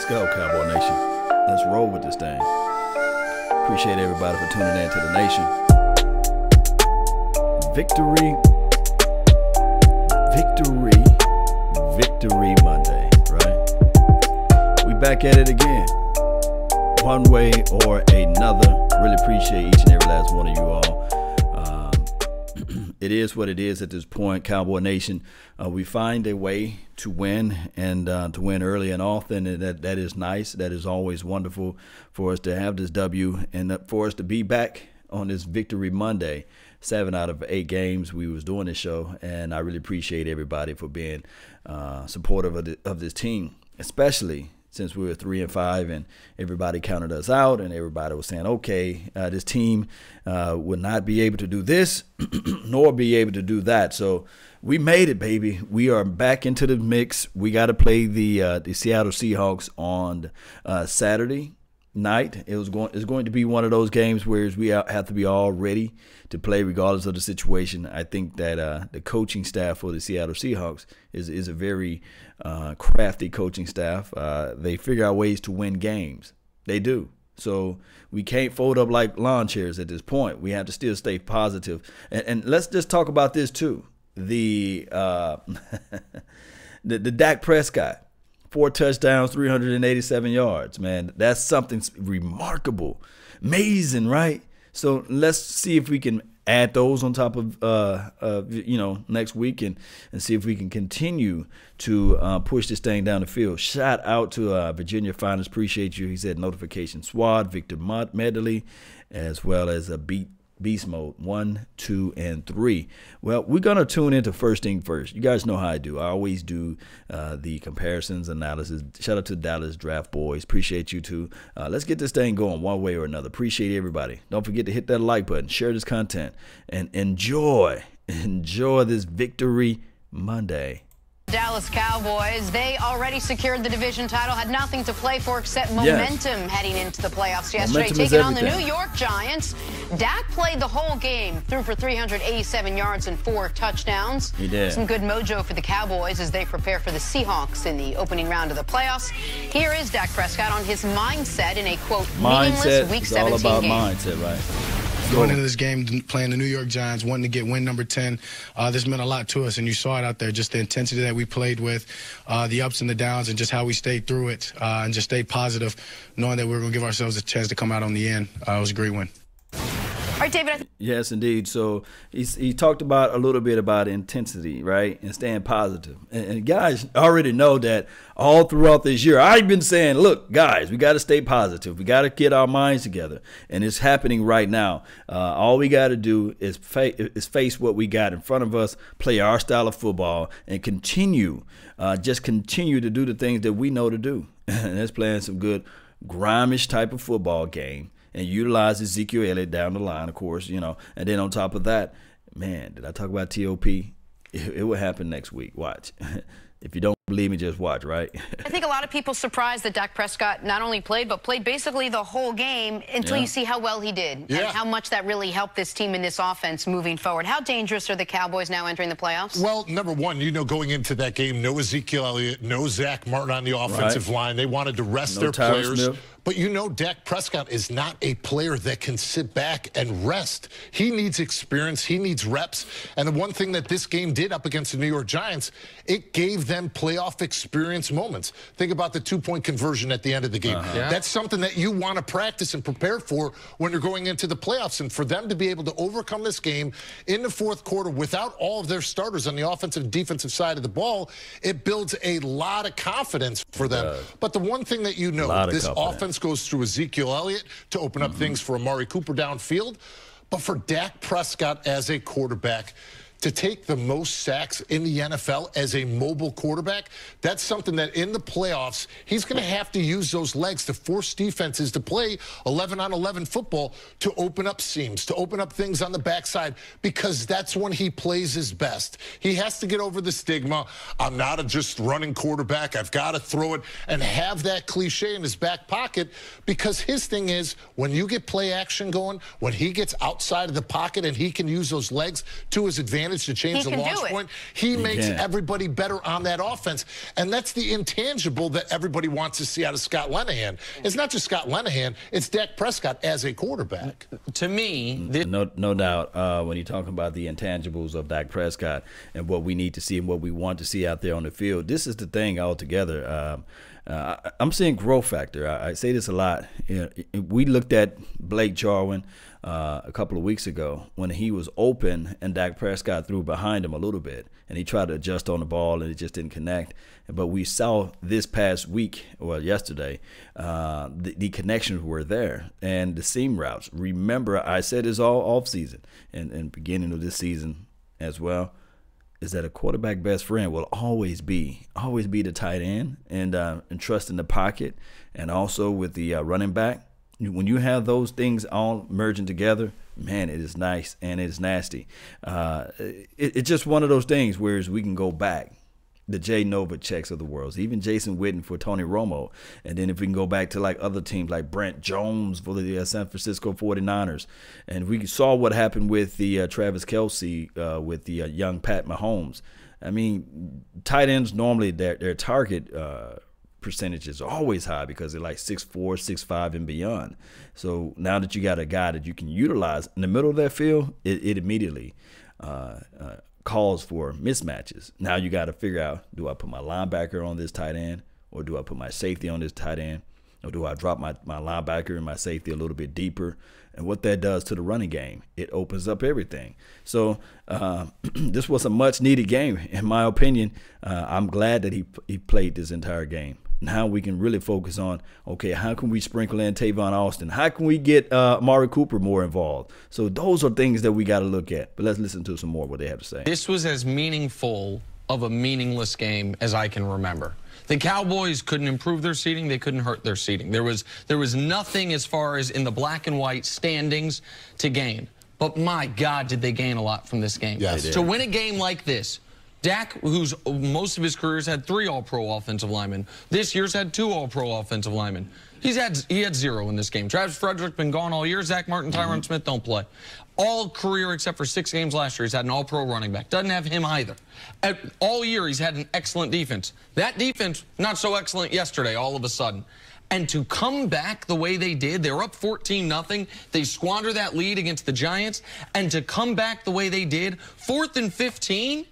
Let's go, Cowboy Nation. Let's roll with this thing. Appreciate everybody for tuning in to the nation. Victory Monday, right? We back at it again, one way or another. Really appreciate each and every last one of you all. It is what it is at this point, Cowboy Nation. We find a way to win, and to win early and often, and that is nice. That is always wonderful for us to have this W, and for us to be back on this Victory Monday. 7 out of 8 games we was doing this show, and I really appreciate everybody for being supportive of this team, especially since we were 3-5 and everybody counted us out, and everybody was saying, okay, this team would not be able to do this nor be able to do that. So we made it, baby. We are back into the mix. We got to play the Seattle Seahawks on Saturday night. It's going to be one of those games where we have to be all ready to play regardless of the situation. I think that the coaching staff for the Seattle Seahawks is a very crafty coaching staff. They figure out ways to win games. They do. So we can't fold up like lawn chairs at this point. We have to still stay positive. And let's just talk about this too. The Dak Prescott. 4 touchdowns, 387 yards, man. That's something remarkable. Amazing, right? So let's see if we can add those on top of, next week and see if we can continue to push this thing down the field. Shout out to Virginia Finest. Appreciate you. He said Notification Squad, Victor Medley, as well as a Beast Mode 1, 2, and 3. Well, we're going to tune into first thing first. You guys know how I do. I always do the comparisons, analysis. Shout out to Dallas Draft Boys. Appreciate you too. Let's get this thing going one way or another. Appreciate everybody. Don't forget to hit that like button, share this content, and enjoy this Victory Monday. Dallas Cowboys, they already secured the division title, had nothing to play for except momentum heading into the playoffs yesterday, taking on the New York Giants. Dak played the whole game, threw for 387 yards and 4 touchdowns. He did. Some good mojo for the Cowboys as they prepare for the Seahawks in the opening round of the playoffs. Here is Dak Prescott on his mindset in a, quote, meaningless Week 17 all about game. Mindset, right? Going into this game, playing the New York Giants, wanting to get win number 10, this meant a lot to us, and you saw it out there, just the intensity that we played with, the ups and the downs, and just how we stayed through it, and just stayed positive, knowing that we were going to give ourselves a chance to come out on the end. It was a great win. All right, David. Yes, indeed. So he talked about a little bit about intensity, right, and staying positive. And guys already know that all throughout this year, I've been saying, look, guys, we got to stay positive. We got to get our minds together, and it's happening right now. All we got to do is face what we got in front of us, play our style of football, and continue to do the things that we know to do. And that's playing some good grimish type of football game. And utilize Ezekiel Elliott down the line, of course, and then on top of that, man, did I talk about TOP? It will happen next week. Watch. If you don't believe me, just watch, right? I think a lot of people surprised that Dak Prescott not only played, but played basically the whole game until you see how well he did and how much that really helped this team and this offense moving forward. How dangerous are the Cowboys now entering the playoffs? Well, number one, going into that game, no Ezekiel Elliott, no Zach Martin on the offensive line. They wanted to rest their players. But Dak Prescott is not a player that can sit back and rest. He needs experience. He needs reps. And the one thing that this game did up against the New York Giants, it gave them playoff experience moments. Think about the 2-point conversion at the end of the game. That's something that you want to practice and prepare for when you're going into the playoffs. And for them to be able to overcome this game in the fourth quarter without all of their starters on the offensive and defensive side of the ball, it builds a lot of confidence for them. But the one thing that this offense goes through Ezekiel Elliott to open up things for Amari Cooper downfield. But for Dak Prescott as a quarterback, to take the most sacks in the NFL as a mobile quarterback, that's something that in the playoffs, he's going to have to use those legs to force defenses to play 11-on-11 football to open up seams, to open up things on the backside, because that's when he plays his best. He has to get over the stigma. I'm not a just running quarterback. I've got to throw it and have that cliche in his back pocket, because his thing is when you get play action going, when he gets outside of the pocket and he can use those legs to his advantage, manage to change the launch point. He makes everybody better on that offense. And that's the intangible that everybody wants to see out of Scott Linehan. It's not just Scott Linehan, it's Dak Prescott as a quarterback. To me, no doubt, when you talk about the intangibles of Dak Prescott and what we need to see and what we want to see out there on the field, this is the thing altogether. I'm seeing growth factor. I say this a lot. You know, we looked at Blake Jarwin a couple of weeks ago when he was open and Dak Prescott threw behind him a little bit, and he tried to adjust on the ball and it just didn't connect. But we saw this past week, or yesterday, the connections were there and the seam routes. Remember, I said this all offseason and beginning of this season as well, is that a quarterback best friend will always be the tight end and trust in the pocket, and also with the running back. When you have those things all merging together, man, it is nice and it is nasty. It's just one of those things where we can go back. The Jay Novaceks of the world, even Jason Witten for Tony Romo. And then if we can go back to like other teams like Brent Jones for the San Francisco 49ers. And we saw what happened with the Travis Kelce with the young Pat Mahomes. I mean, tight ends normally their target percentages are always high because they're like 6'4", 6'5", and beyond. So now that you got a guy that you can utilize in the middle of that field, it immediately calls for mismatches. Now you got to figure out, do I put my linebacker on this tight end, or do I put my safety on this tight end, or do I drop my linebacker and my safety a little bit deeper? And what that does to the running game, it opens up everything. So this was a much-needed game, in my opinion. I'm glad that he played this entire game. Now we can really focus on, okay, how can we sprinkle in Tavon Austin? How can we get Amari Cooper more involved? So those are things that we got to look at. But let's listen to some more of what they have to say. This was as meaningful of a meaningless game as I can remember. The Cowboys couldn't improve their seeding. They couldn't hurt their seeding. There was nothing as far as in the black and white standings to gain. But my God, did they gain a lot from this game. Yes. To win a game like this, Dak, who's most of his career's had 3 All-Pro offensive linemen, this year's had 2 All-Pro offensive linemen. He had 0 in this game. Travis Frederick's been gone all year. Zach Martin, Tyron Smith don't play. All career except for 6 games last year, he's had an All-Pro running back. Doesn't have him either. All year, he's had an excellent defense. That defense, not so excellent yesterday, all of a sudden. And to come back the way they did, they were up 14-0. They squander that lead against the Giants. And to come back the way they did, 4th and 15,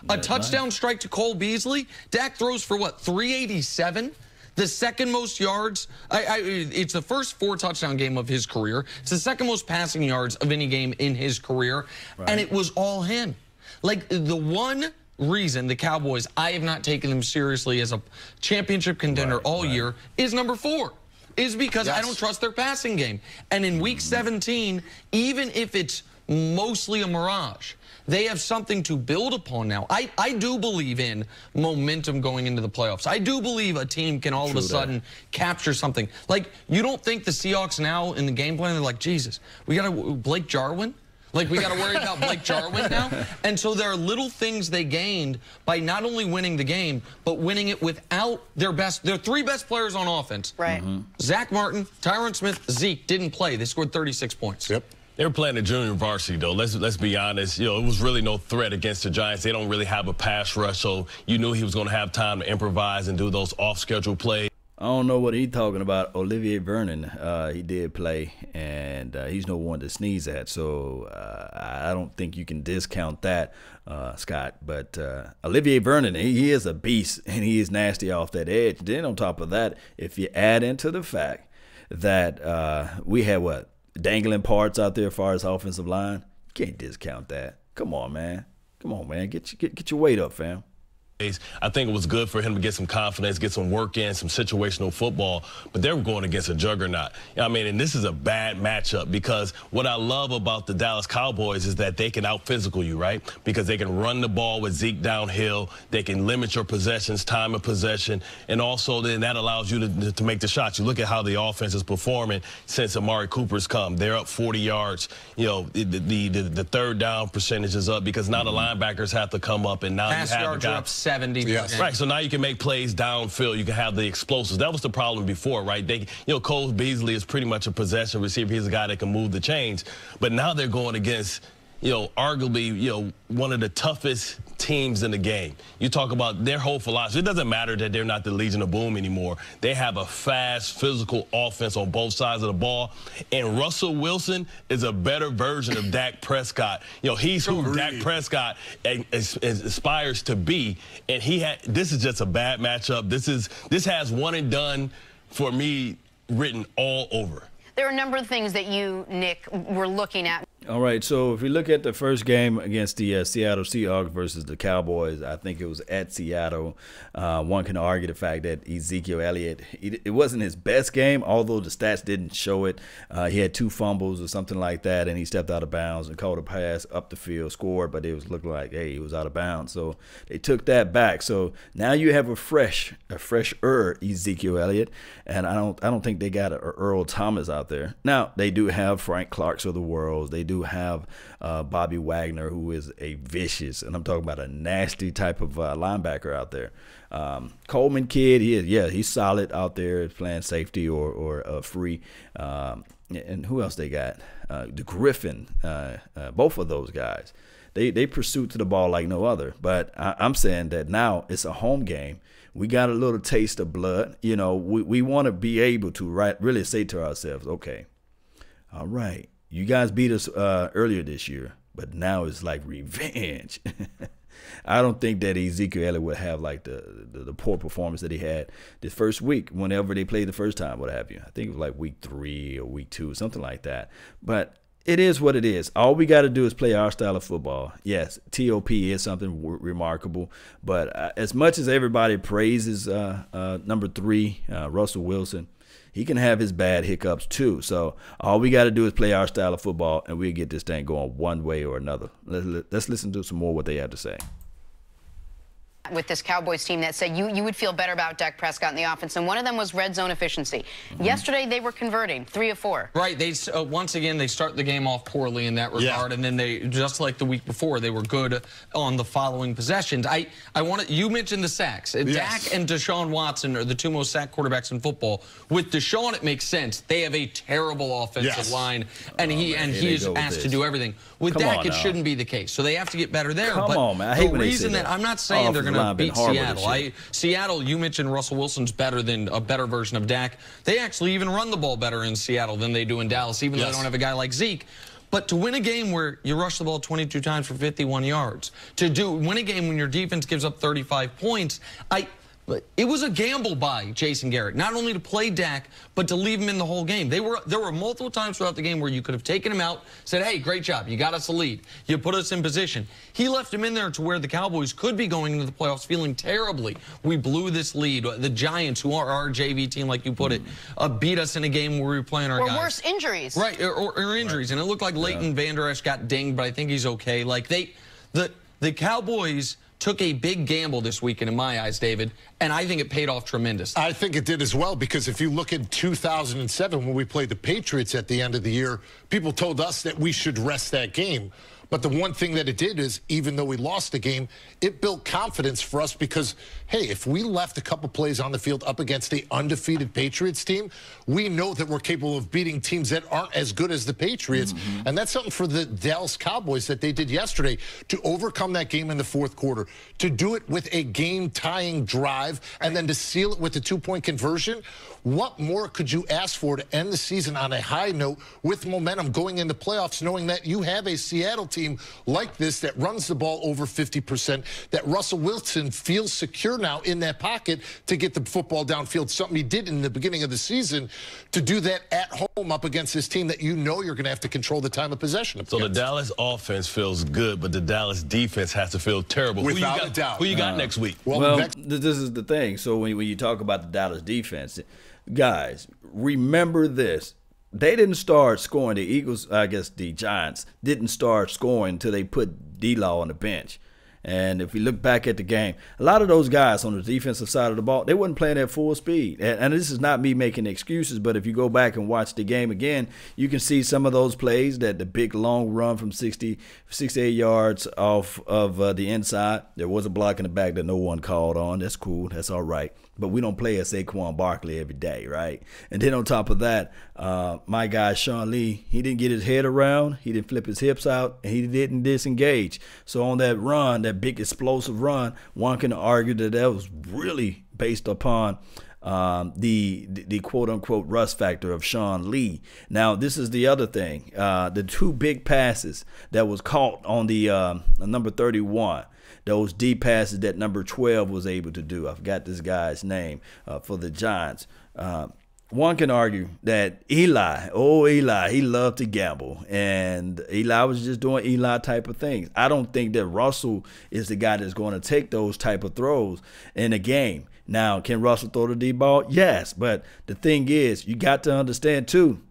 a touchdown strike to Cole Beasley. Dak throws for, what, 387? The second most yards. It's the first 4 touchdown game of his career. It's the second most passing yards of any game in his career. Right. And it was all him. Like, the one reason the Cowboys, I have not taken them seriously as a championship contender all year, is number 4. Is because I don't trust their passing game. And in week 17, even if it's mostly a mirage, they have something to build upon now. I do believe in momentum going into the playoffs. I do believe a team can all of a sudden capture something. Like, you don't think the Seahawks now in the game plan, they're like, Jesus, we got to Blake Jarwin? Like, we got to worry about Blake Jarwin now? And so there are little things they gained by not only winning the game, but winning it without their 3 best players on offense. Right. Zach Martin, Tyron Smith, Zeke didn't play. They scored 36 points. Yep. They were playing a junior varsity, though. Let's be honest. You know, it was really no threat against the Giants. They don't really have a pass rush, so you knew he was going to have time to improvise and do those off-schedule plays. I don't know what he's talking about. Olivier Vernon, he did play, and he's no one to sneeze at. So I don't think you can discount that, Scott. But Olivier Vernon, he is a beast, and he is nasty off that edge. Then on top of that, if you add into the fact that we had dangling parts out there as far as offensive line, you can't discount that. Come on, man. Come on, man. Get your weight up, fam. I think it was good for him to get some confidence, get some work in, some situational football, but they were going against a juggernaut. I mean, and this is a bad matchup because what I love about the Dallas Cowboys is that they can out-physical you, right? Because they can run the ball with Zeke downhill, they can limit your possessions, time of possession, and also then that allows you to make the shots. You look at how the offense is performing since Amari Cooper's come. They're up 40 yards. You know, the third down percentage is up because now the linebackers have to come up, and now pass you have yards the guy. Are up 70%. Yes. Right, so now you can make plays downfield. You can have the explosives. That was the problem before, right? Cole Beasley is pretty much a possession receiver. He's a guy that can move the chains. But now they're going against, arguably, one of the toughest teams in the game. You talk about their whole philosophy. It doesn't matter that they're not the Legion of Boom anymore. They have a fast, physical offense on both sides of the ball. And Russell Wilson is a better version of Dak Prescott. He's who Dak Prescott aspires to be. And this is just a bad matchup. This has one and done for me written all over. There are a number of things that you, Nick, were looking at. All right, so if we look at the first game against the Seattle Seahawks versus the Cowboys, I think it was at Seattle. One can argue the fact that Ezekiel Elliott, it wasn't his best game, although the stats didn't show it. He had 2 fumbles or something like that, and he stepped out of bounds and caught a pass up the field, scored, but it was looking like, hey, he was out of bounds. So they took that back. So now you have a fresher Ezekiel Elliott, and I don't think they got Earl Thomas out there. Now they do have Frank Clarks of the world. They do have Bobby Wagner, who is a vicious, and I'm talking about a nasty type of linebacker out there. Coleman kid, he's solid out there playing safety or free. And who else they got? The Griffin, both of those guys. They pursue to the ball like no other. But I'm saying that now it's a home game. We got a little taste of blood. We want to be able to really say to ourselves, okay, all right, you guys beat us earlier this year, but now it's like revenge. I don't think that Ezekiel Elliott would have like the poor performance that he had this first week whenever they played the first time, what have you. I think it was like week 3 or week 2, something like that. But it is what it is. All we got to do is play our style of football. Yes, TOP is something remarkable, but as much as everybody praises number 3, Russell Wilson, he can have his bad hiccups too. So all we got to do is play our style of football, and we'll get this thing going one way or another. Let's listen to some more what they have to say. With this Cowboys team that said you would feel better about Dak Prescott in the offense, and one of them was red zone efficiency. Yesterday they were converting 3 of 4. Right. They once again they start the game off poorly in that regard, and then they, just like the week before, they were good on the following possessions. You mentioned the sacks. Yes. Dak and Deshaun Watson are the 2 most sacked quarterbacks in football. With Deshaun, it makes sense. They have a terrible offensive line, and he is asked to do everything. With Dak, it shouldn't be the case. So they have to get better there. Come on, man. I hate when they say that. I'm not saying they're going to beat Seattle. Seattle, you mentioned Russell Wilson's better than a better version of Dak. They actually even run the ball better in Seattle than they do in Dallas, even though they don't have a guy like Zeke. But to win a game where you rush the ball 22 times for 51 yards, win a game when your defense gives up 35 points, it was a gamble by Jason Garrett, not only to play Dak, but to leave him in the whole game. There were multiple times throughout the game where you could have taken him out, said, hey, great job, you got us a lead, you put us in position. He left him in there to where the Cowboys could be going into the playoffs feeling terribly. We blew this lead. The Giants, who are our JV team, like you put it, beat us in a game where we were playing our guys. Or worse, injuries. Right, or injuries. And it looked like Leighton Vander Esch got dinged, but I think he's okay. Like, the Cowboys took a big gamble this weekend in my eyes, David, and I think it paid off tremendously. I think it did as well, because if you look at 2007 when we played the Patriots at the end of the year, people told us that we should rest that game. But the one thing that it did is, even though we lost the game, it built confidence for us because, hey, if we left a couple plays on the field up against the undefeated Patriots team, we know that we're capable of beating teams that aren't as good as the Patriots. And that's something for the Dallas Cowboys that they did yesterday, to overcome that game in the 4th quarter, to do it with a game-tying drive, and then to seal it with a 2-point conversion. What more could you ask for to end the season on a high note with momentum going into playoffs, knowing that you have a Seattle team like this that runs the ball over 50%, that Russell Wilson feels secure now in that pocket to get the football downfield, something he did in the beginning of the season, to do that at home up against this team that you know you're going to have to control the time of possession. So the Dallas offense feels good, but the Dallas defense has to feel terrible. Without a doubt. Who you got next week? Well, this is the thing. So when you talk about the Dallas defense, guys, remember this. They didn't start scoring. The Eagles, I guess the Giants, didn't start scoring until they put D-Law on the bench. And if we look back at the game, a lot of those guys on the defensive side of the ball, they wasn't playing at full speed. And this is not me making excuses, but if you go back and watch the game again, you can see some of those plays, that the big long run from 68 yards off of the inside. There was a block in the back that no one called on. That's cool. That's all right. But we don't play as Saquon Barkley every day, right? And then on top of that, my guy Sean Lee, he didn't get his head around, he didn't flip his hips out, and he didn't disengage. So on that run, that big explosive run, one can argue that was really based upon the quote-unquote rust factor of Sean Lee. Now, this is the other thing. The two big passes that was caught on the number 31, those deep passes that number 12 was able to do. I forgot this guy's name for the Giants. One can argue that Eli, he loved to gamble. And Eli was just doing Eli type of things. I don't think that Russell is the guy that's going to take those type of throws in a game. Now, can Russell throw the deep ball? Yes. But the thing is, you got to understand, too,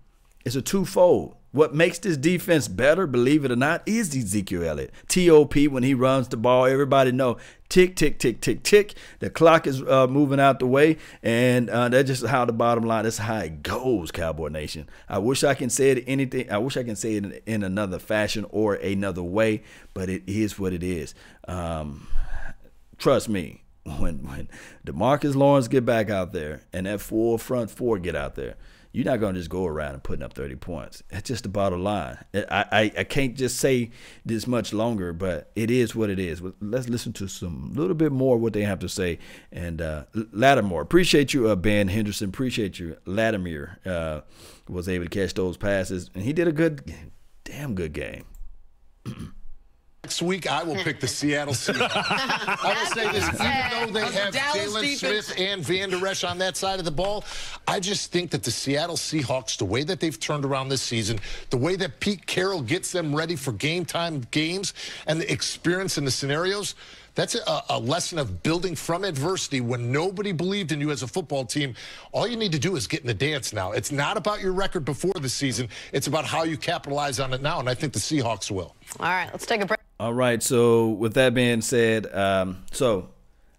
it's a twofold. What makes this defense better, believe it or not, is Ezekiel Elliott. T.O.P. when he runs the ball, everybody know, tick, tick, tick, tick, tick. The clock is moving out the way, and that's just how the bottom line, that's how it goes, Cowboy Nation. I wish I can say it I wish I can say it in another fashion or another way, but it is what it is. Trust me, when DeMarcus Lawrence get back out there and that front four get out there, you're not going to just go around and putting up 30 points. That's just the bottom line. I can't just say this much longer, but it is what it is. Let's listen to some little bit more what they have to say. And Lattimore, appreciate you, Ben Henderson. Appreciate you. Lattimore was able to catch those passes, and he did a damn good game. Next week, I will pick the Seattle Seahawks. I will say this, even though they have Jalen Smith and Van Der Esch on that side of the ball, I just think that the Seattle Seahawks, the way that they've turned around this season, the way that Pete Carroll gets them ready for game time games and the experience in the scenarios, that's a lesson of building from adversity. When nobody believed in you as a football team, all you need to do is get in the dance now. It's not about your record before the season. It's about how you capitalize on it now, and I think the Seahawks will. All right, let's take a break. All right, so with that being said, so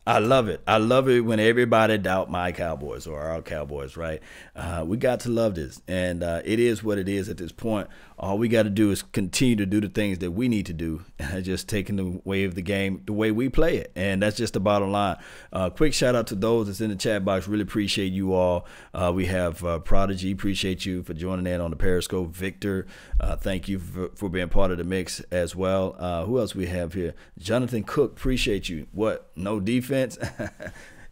I love it. I love it when everybody doubt my Cowboys or our Cowboys, right? We got to love this, and it is what it is at this point. All we got to do is continue to do the things that we need to do, and just taking the way of the game, the way we play it, and that's just the bottom line. Quick shout out to those that's in the chat box. Really appreciate you all. We have Prodigy. Appreciate you for joining in on the Periscope. Victor, thank you for being part of the mix as well. Who else we have here? Jonathan Cook, appreciate you. What? No defense?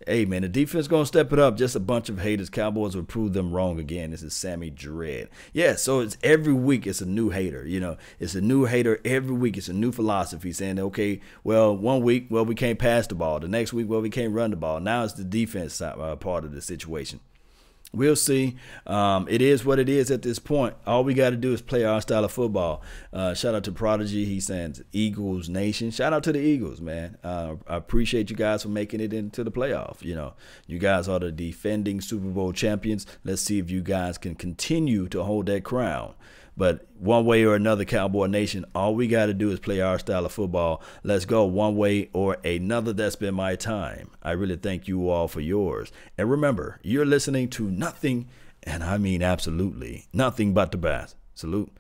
Hey, man, the defense going to step it up. Just a bunch of haters. Cowboys will prove them wrong again. This is Sammy Dredd. Yeah, so it's every week it's a new hater. You know, it's a new hater every week. It's a new philosophy saying, okay, well, one week, well, we can't pass the ball. The next week, well, we can't run the ball. Now it's the defense part of the situation. We'll see. It is what it is at this point. All we got to do is play our style of football. Shout out to Prodigy. He's saying Eagles Nation. Shout out to the Eagles, man. I appreciate you guys for making it into the playoff. You know, you guys are the defending Super Bowl champions. Let's see if you guys can continue to hold that crown. But one way or another, Cowboy Nation, all we got to do is play our style of football. Let's go one way or another. That's been my time. I really thank you all for yours. And remember, you're listening to nothing, and I mean absolutely nothing but the best. Salute.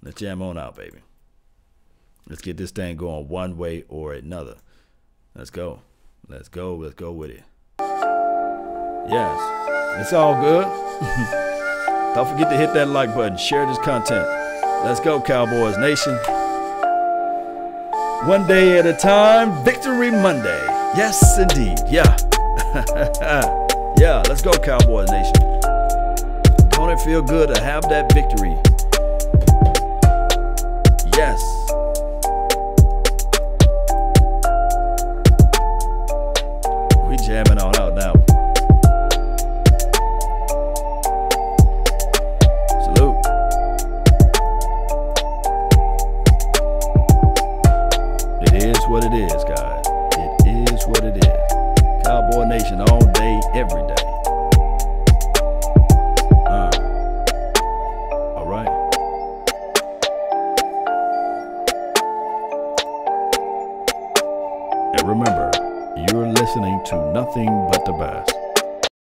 Let's jam on out, baby. Let's get this thing going one way or another. Let's go. Let's go. Let's go with it. Yes, it's all good. Don't forget to hit that like button. Share this content. Let's go, Cowboys Nation. One day at a time. Victory Monday. Yes, indeed. Yeah. Yeah, let's go, Cowboys Nation. Don't it feel good to have that victory? Yes. We jamming on out now. What it is, guys. It is what it is. Cowboy Nation all day, every day. All right. And remember, you're listening to nothing but the best.